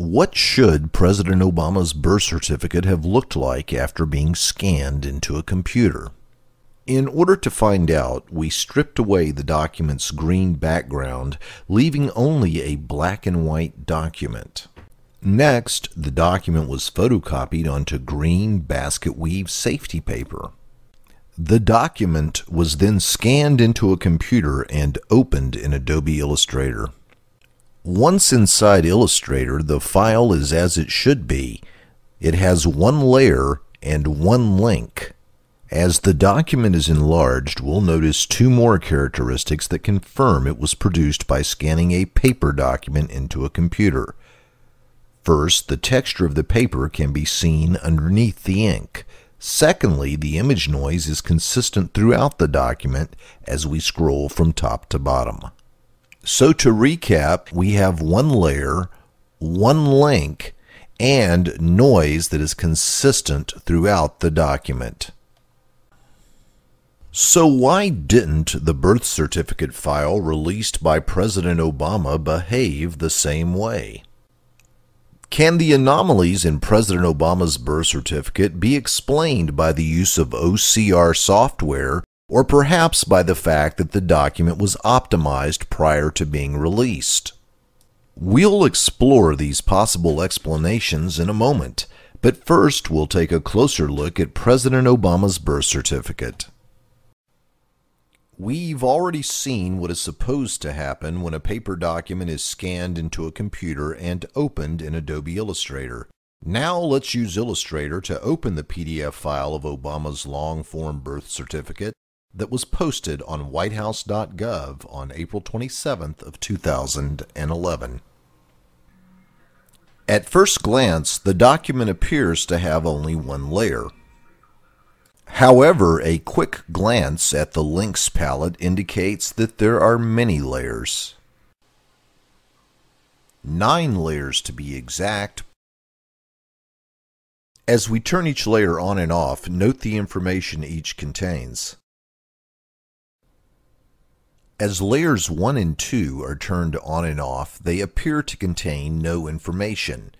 What should President Obama's birth certificate have looked like after being scanned into a computer? In order to find out, we stripped away the document's green background, leaving only a black and white document. Next, the document was photocopied onto green basket weave safety paper. The document was then scanned into a computer and opened in Adobe Illustrator. Once inside Illustrator, the file is as it should be. It has one layer and one link. As the document is enlarged, we'll notice two more characteristics that confirm it was produced by scanning a paper document into a computer. First, the texture of the paper can be seen underneath the ink. Secondly, the image noise is consistent throughout the document as we scroll from top to bottom. So to recap, we have one layer, one link, and noise that is consistent throughout the document. So why didn't the birth certificate file released by President Obama behave the same way? Can the anomalies in President Obama's birth certificate be explained by the use of OCR software, or perhaps by the fact that the document was optimized prior to being released? We'll explore these possible explanations in a moment, but first we'll take a closer look at President Obama's birth certificate. We've already seen what is supposed to happen when a paper document is scanned into a computer and opened in Adobe Illustrator. Now let's use Illustrator to open the PDF file of Obama's long-form birth certificate that was posted on whitehouse.gov on April 27th of 2011. At first glance, the document appears to have only one layer. However, a quick glance at the links palette indicates that there are many layers. 9 layers to be exact. As we turn each layer on and off, note the information each contains. As layers 1 and 2 are turned on and off, they appear to contain no information.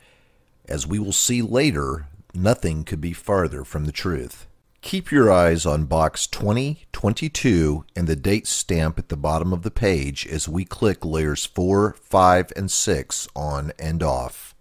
As we will see later, nothing could be farther from the truth. Keep your eyes on box 20, 22, and the date stamp at the bottom of the page as we click layers 4, 5, and 6 on and off.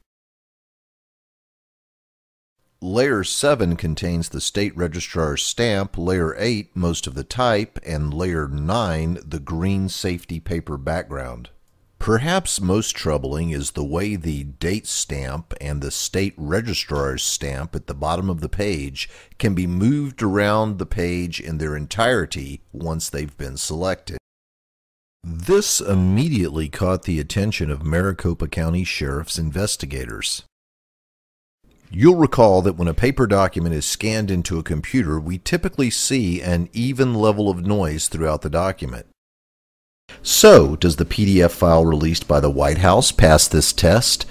Layer 7 contains the state registrar's stamp, layer 8 most of the type, and layer 9 the green safety paper background. Perhaps most troubling is the way the date stamp and the state registrar's stamp at the bottom of the page can be moved around the page in their entirety once they've been selected. This immediately caught the attention of Maricopa County Sheriff's investigators. You'll recall that when a paper document is scanned into a computer, we typically see an even level of noise throughout the document. So, does the PDF file released by the White House pass this test?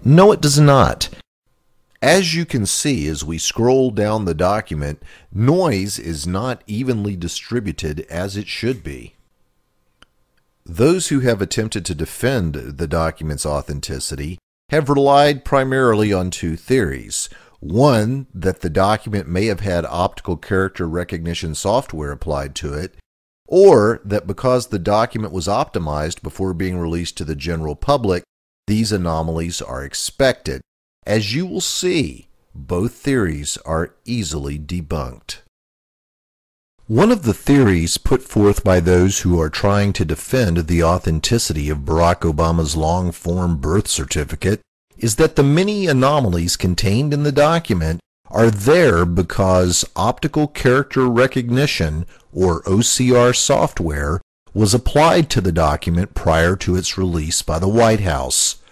No, it does not. As you can see as we scroll down the document, noise is not evenly distributed as it should be. Those who have attempted to defend the document's authenticity have relied primarily on two theories. One, that the document may have had optical character recognition software applied to it, or that because the document was optimized before being released to the general public, these anomalies are expected. As you will see, both theories are easily debunked. One of the theories put forth by those who are trying to defend the authenticity of Barack Obama's long-form birth certificate is that the many anomalies contained in the document are there because optical character recognition, or OCR software, was applied to the document prior to its release by the White House.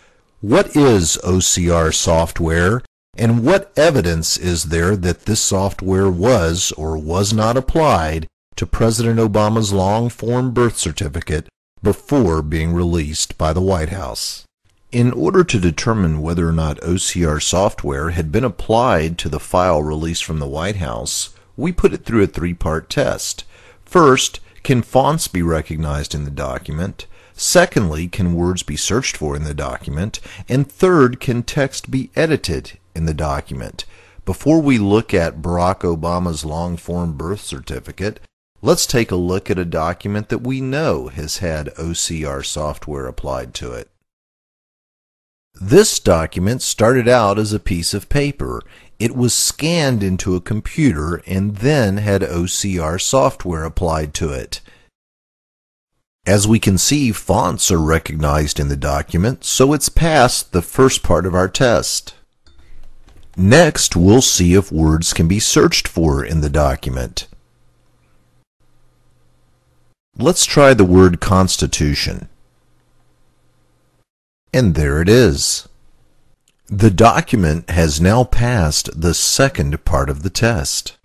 What is OCR software, and what evidence is there that this software was or was not applied to President Obama's long-form birth certificate before being released by the White House? In order to determine whether or not OCR software had been applied to the file released from the White House, we put it through a three-part test. First, can fonts be recognized in the document? Secondly, can words be searched for in the document? And third, can text be edited in the document? Before we look at Barack Obama's long-form birth certificate, let's take a look at a document that we know has had OCR software applied to it. This document started out as a piece of paper. It was scanned into a computer and then had OCR software applied to it. As we can see, fonts are recognized in the document, so it's passed the first part of our test. Next, we'll see if words can be searched for in the document. Let's try the word Constitution. And there it is. The document has now passed the second part of the test.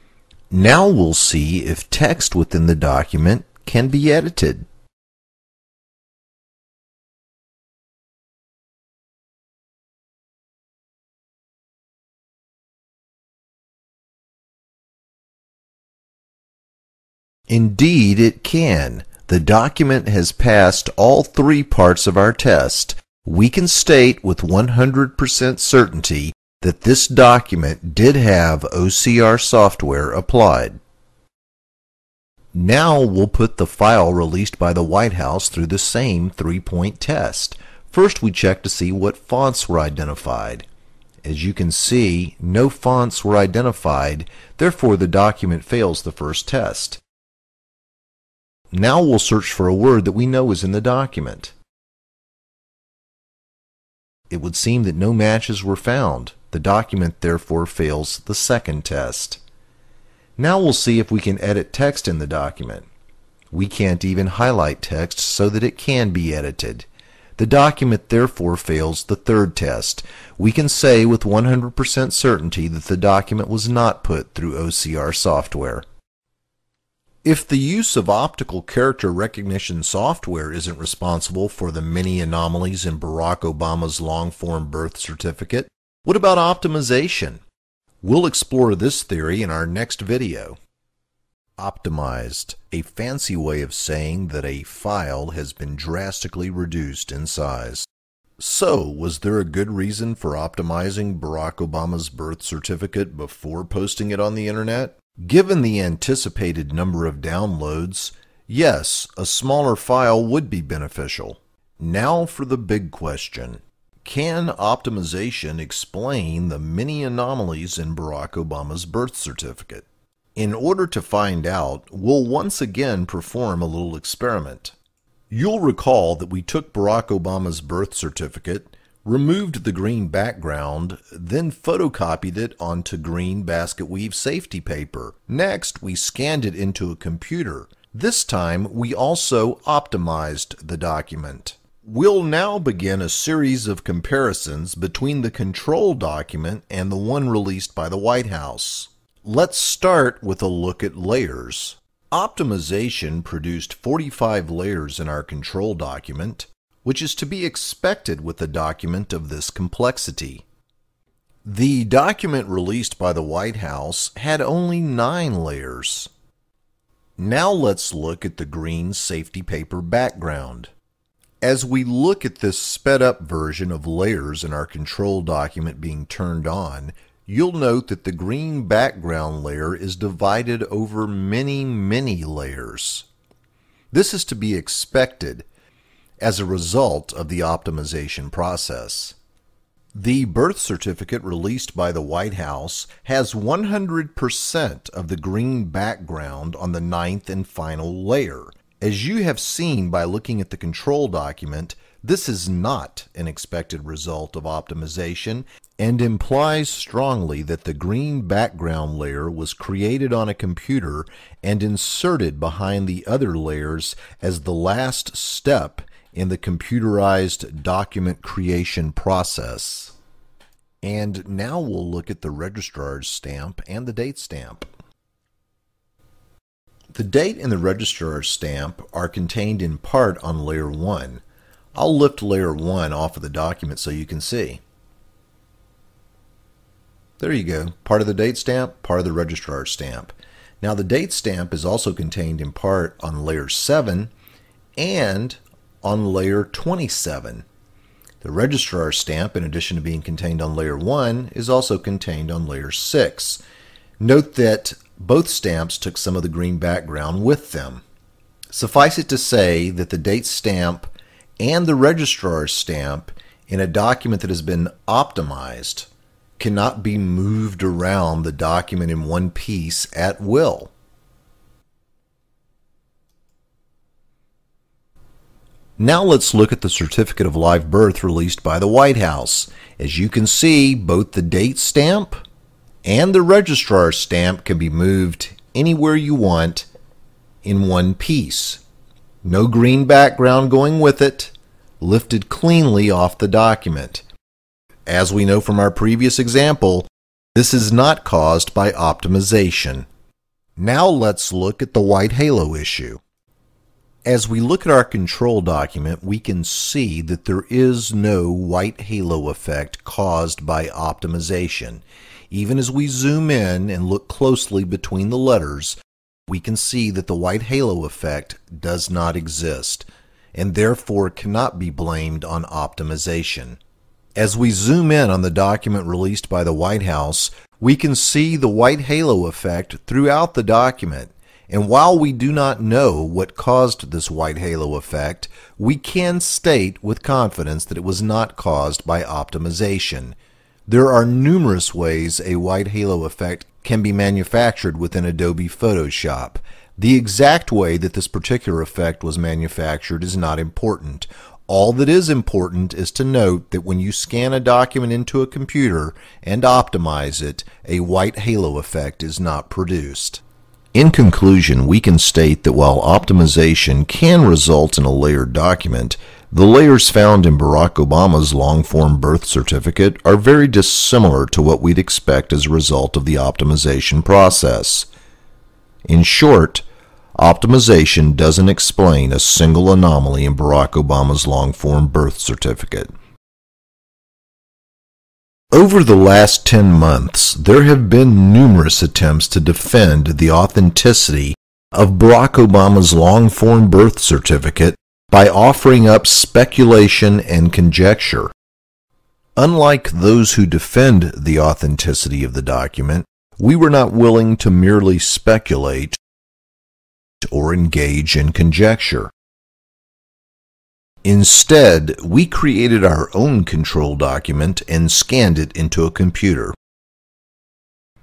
Now we'll see if text within the document can be edited. Indeed, it can. The document has passed all three parts of our test. We can state with 100% certainty that this document did have OCR software applied. Now we'll put the file released by the White House through the same three-point test. First, we check to see what fonts were identified. As you can see, no fonts were identified, therefore the document fails the first test. Now we'll search for a word that we know is in the document. It would seem that no matches were found. The document therefore fails the second test. Now we'll see if we can edit text in the document. We can't even highlight text so that it can be edited. The document therefore fails the third test. We can say with 100% certainty that the document was not put through OCR software. If the use of optical character recognition software isn't responsible for the many anomalies in Barack Obama's long-form birth certificate, what about optimization? We'll explore this theory in our next video. Optimized, a fancy way of saying that a file has been drastically reduced in size. So, was there a good reason for optimizing Barack Obama's birth certificate before posting it on the internet? Given the anticipated number of downloads, yes, a smaller file would be beneficial. Now for the big question. Can optimization explain the many anomalies in Barack Obama's birth certificate? In order to find out, we'll once again perform a little experiment. You'll recall that we took Barack Obama's birth certificate, removed the green background, then photocopied it onto green basket weave safety paper. Next, we scanned it into a computer. This time, we also optimized the document. We'll now begin a series of comparisons between the control document and the one released by the White House. Let's start with a look at layers. Optimization produced 45 layers in our control document, which is to be expected with a document of this complexity. The document released by the White House had only 9 layers. Now let's look at the green safety paper background. As we look at this sped up version of layers in our control document being turned on, you'll note that the green background layer is divided over many layers. This is to be expected as a result of the optimization process. The birth certificate released by the White House has 100% of the green background on the 9th and final layer. As you have seen by looking at the control document, this is not an expected result of optimization and implies strongly that the green background layer was created on a computer and inserted behind the other layers as the last step in the computerized document creation process. And now we'll look at the registrar's stamp and the date stamp. The date and the registrar's stamp are contained in part on layer 1. I'll lift layer 1 off of the document so you can see. There you go, part of the date stamp, part of the registrar's stamp. Now the date stamp is also contained in part on layer 7 and on layer 27. The registrar stamp, in addition to being contained on layer 1, is also contained on layer 6. Note that both stamps took some of the green background with them. Suffice it to say that the date stamp and the registrar stamp in a document that has been optimized cannot be moved around the document in one piece at will. Now let's look at the certificate of live birth released by the White House. As you can see, both the date stamp and the registrar stamp can be moved anywhere you want in one piece. No green background going with it, lifted cleanly off the document. As we know from our previous example, this is not caused by optimization. Now let's look at the white halo issue. As we look at our control document, we can see that there is no white halo effect caused by optimization. Even as we zoom in and look closely between the letters, we can see that the white halo effect does not exist, and therefore cannot be blamed on optimization. As we zoom in on the document released by the White House, we can see the white halo effect throughout the document. And while we do not know what caused this white halo effect, we can state with confidence that it was not caused by optimization. There are numerous ways a white halo effect can be manufactured within Adobe Photoshop. The exact way that this particular effect was manufactured is not important. All that is important is to note that when you scan a document into a computer and optimize it, a white halo effect is not produced. In conclusion, we can state that while optimization can result in a layered document, the layers found in Barack Obama's long-form birth certificate are very dissimilar to what we'd expect as a result of the optimization process. In short, optimization doesn't explain a single anomaly in Barack Obama's long-form birth certificate. Over the last 10 months, there have been numerous attempts to defend the authenticity of Barack Obama's long-form birth certificate by offering up speculation and conjecture. Unlike those who defend the authenticity of the document, we were not willing to merely speculate or engage in conjecture. Instead, we created our own control document and scanned it into a computer.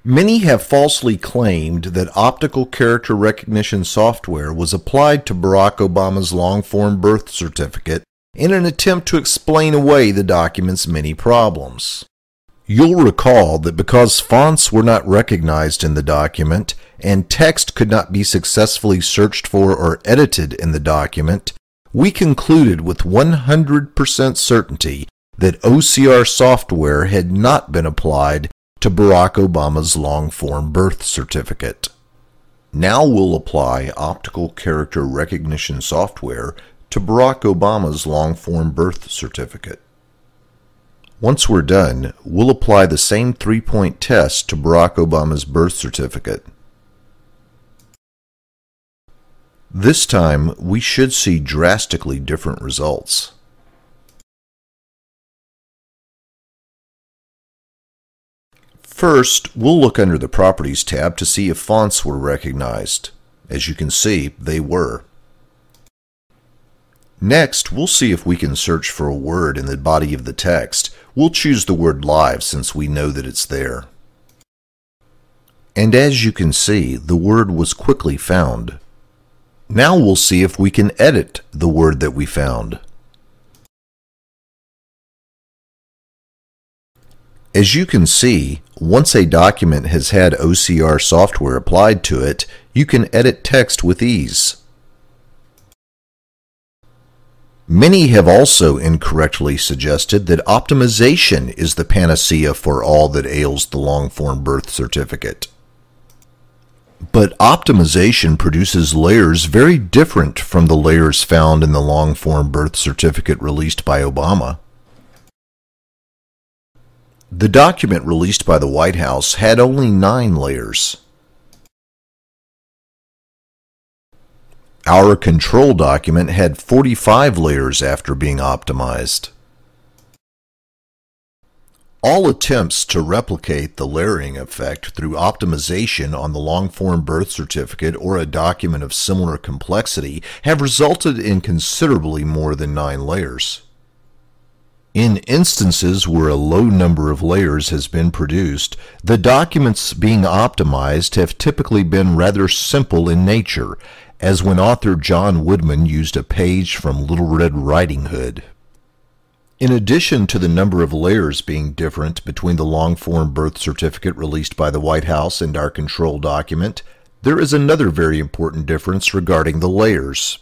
Many have falsely claimed that optical character recognition software was applied to Barack Obama's long-form birth certificate in an attempt to explain away the document's many problems. You'll recall that because fonts were not recognized in the document and text could not be successfully searched for or edited in the document, we concluded with 100% certainty that OCR software had not been applied to Barack Obama's long-form birth certificate. Now we'll apply optical character recognition software to Barack Obama's long-form birth certificate. Once we're done, we'll apply the same 3-point test to Barack Obama's birth certificate. This time, we should see drastically different results. First, we'll look under the Properties tab to see if fonts were recognized. As you can see, they were. Next, we'll see if we can search for a word in the body of the text. We'll choose the word live since we know that it's there. And as you can see, the word was quickly found. Now we'll see if we can edit the word that we found. As you can see, once a document has had OCR software applied to it, you can edit text with ease. Many have also incorrectly suggested that optimization is the panacea for all that ails the long-form birth certificate. But optimization produces layers very different from the layers found in the long-form birth certificate released by Obama. The document released by the White House had only 9 layers. Our control document had 45 layers after being optimized. All attempts to replicate the layering effect through optimization on the long-form birth certificate or a document of similar complexity have resulted in considerably more than 9 layers. In instances where a low number of layers has been produced, the documents being optimized have typically been rather simple in nature, as when author John Woodman used a page from Little Red Riding Hood. In addition to the number of layers being different between the long-form birth certificate released by the White House and our control document, there is another very important difference regarding the layers.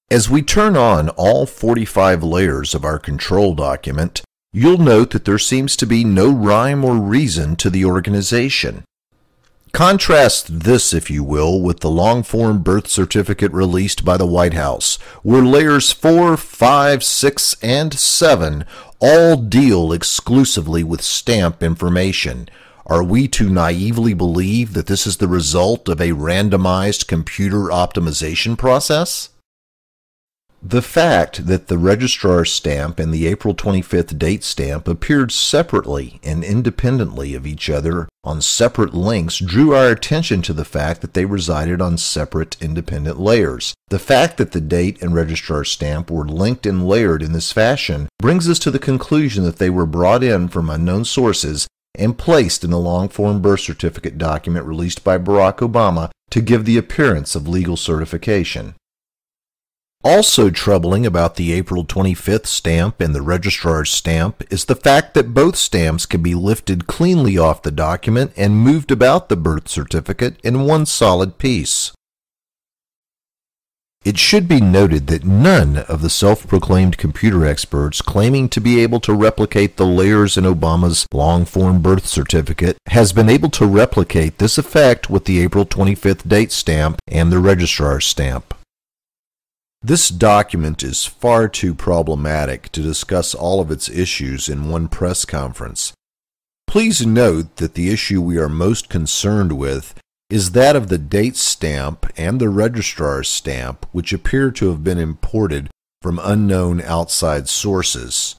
As we turn on all 45 layers of our control document, you'll note that there seems to be no rhyme or reason to the organization. Contrast this, if you will, with the long-form birth certificate released by the White House, where layers 4, 5, 6, and 7 all deal exclusively with stamp information. Are we to naively believe that this is the result of a randomized computer optimization process? The fact that the registrar's stamp and the April 25th date stamp appeared separately and independently of each other on separate links drew our attention to the fact that they resided on separate independent layers. The fact that the date and registrar's stamp were linked and layered in this fashion brings us to the conclusion that they were brought in from unknown sources and placed in the long-form birth certificate document released by Barack Obama to give the appearance of legal certification. Also troubling about the April 25th stamp and the registrar's stamp is the fact that both stamps can be lifted cleanly off the document and moved about the birth certificate in one solid piece. It should be noted that none of the self-proclaimed computer experts claiming to be able to replicate the layers in Obama's long-form birth certificate has been able to replicate this effect with the April 25th date stamp and the registrar's stamp. This document is far too problematic to discuss all of its issues in one press conference. Please note that the issue we are most concerned with is that of the date stamp and the registrar's stamp, which appear to have been imported from unknown outside sources.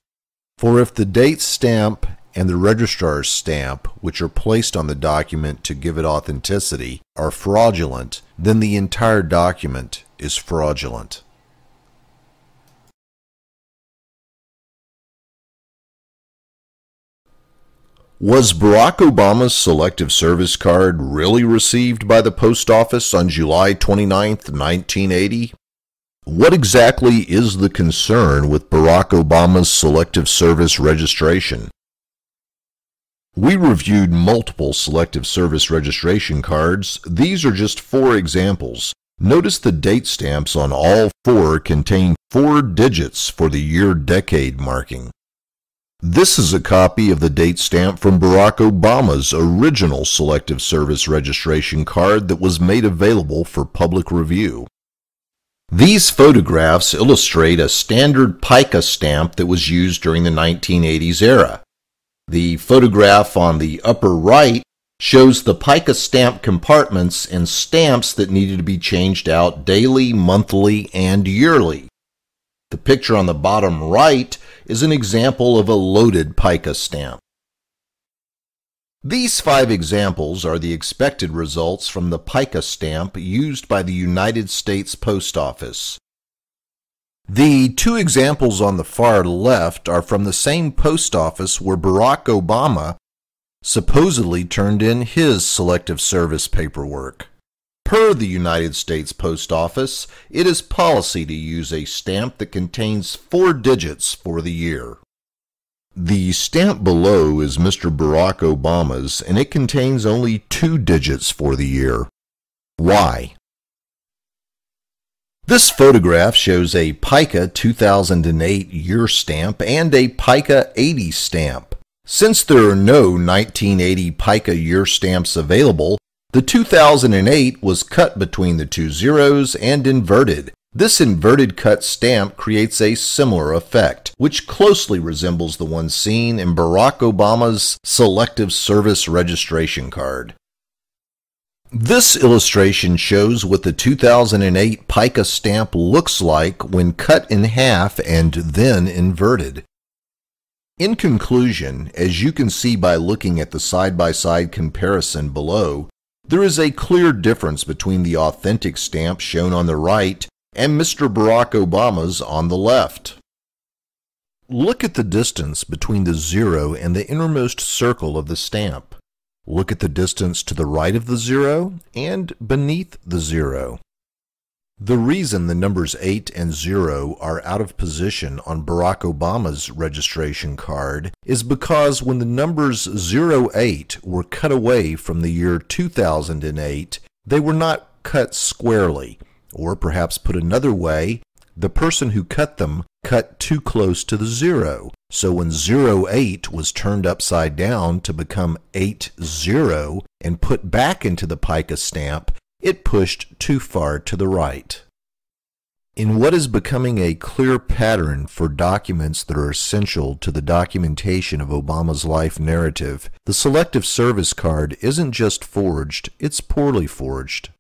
For if the date stamp and the registrar's stamp, which are placed on the document to give it authenticity, are fraudulent, then the entire document is fraudulent. Was Barack Obama's Selective Service card really received by the post office on July 29, 1980? What exactly is the concern with Barack Obama's Selective Service registration? We reviewed multiple Selective Service registration cards. These are just 4 examples. Notice the date stamps on all 4 contain 4 digits for the year-decade marking. This is a copy of the date stamp from Barack Obama's original Selective Service registration card that was made available for public review. These photographs illustrate a standard pica stamp that was used during the 1980s era. The photograph on the upper right shows the pica stamp compartments and stamps that needed to be changed out daily, monthly, and yearly. The picture on the bottom right is an example of a loaded pica stamp. These 5 examples are the expected results from the pica stamp used by the United States Post Office. The 2 examples on the far left are from the same post office where Barack Obama supposedly turned in his Selective Service paperwork. Per the United States Post Office, it is policy to use a stamp that contains 4 digits for the year. The stamp below is Mr. Barack Obama's, and it contains only 2 digits for the year. Why? This photograph shows a pica 2008 year stamp and a pica 80 stamp. Since there are no 1980 pica year stamps available, the 2008 was cut between the 2 zeros and inverted. This inverted cut stamp creates a similar effect, which closely resembles the one seen in Barack Obama's Selective Service registration card. This illustration shows what the 2008 pica stamp looks like when cut in half and then inverted. In conclusion, as you can see by looking at the side-by-side comparison below, there is a clear difference between the authentic stamp shown on the right and Mr. Barack Obama's on the left. Look at the distance between the 0 and the innermost circle of the stamp. Look at the distance to the right of the 0 and beneath the 0. The reason the numbers 8 and 0 are out of position on Barack Obama's registration card is because when the numbers 08 were cut away from the year 2008, they were not cut squarely, or perhaps put another way, the person who cut them cut too close to the 0. So when 08 was turned upside down to become 80 and put back into the pica stamp, it pushed too far to the right. In what is becoming a clear pattern for documents that are essential to the documentation of Obama's life narrative, the Selective Service card isn't just forged, it's poorly forged.